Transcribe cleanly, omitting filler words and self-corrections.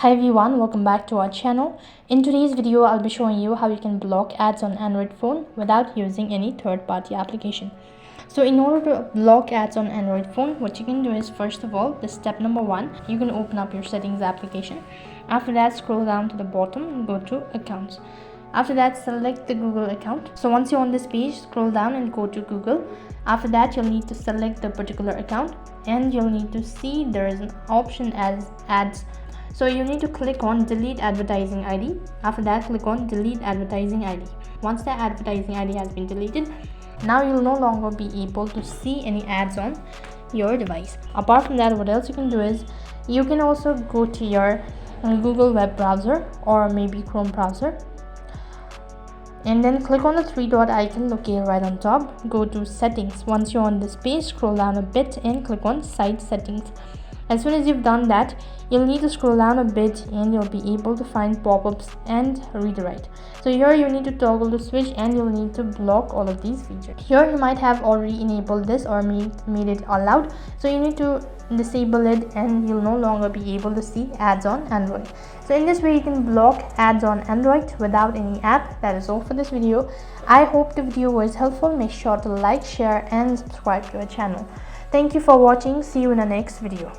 Hi everyone, welcome back to our channel. In today's video, I'll be showing you how you can block ads on Android phone without using any third-party application. So in order to block ads on Android phone, what you can do is, first of all, the step number one, you can open up your settings application. After that, scroll down to the bottom and go to accounts. After that, select the Google account. So once you're on this page, scroll down and go to Google. After that, you'll need to select the particular account and you'll need to see there is an option as ads. So you need to click on delete advertising ID. After that, click on delete advertising ID. Once the advertising ID has been deleted, now you'll no longer be able to see any ads on your device. Apart from that, what else you can do is you can also go to your Google web browser or maybe Chrome browser, and then click on the three dot icon located right on top. Go to settings. Once you're on this page, scroll down a bit and click on site settings. As soon as you've done that, you'll need to scroll down a bit and you'll be able to find pop-ups and redirect. So here you need to toggle the switch and you'll need to block all of these features. Here you might have already enabled this or made it allowed. So you need to disable it and you'll no longer be able to see ads on Android. So in this way you can block ads on Android without any app. That is all for this video. I hope the video was helpful. Make sure to like, share and subscribe to our channel. Thank you for watching. See you in the next video.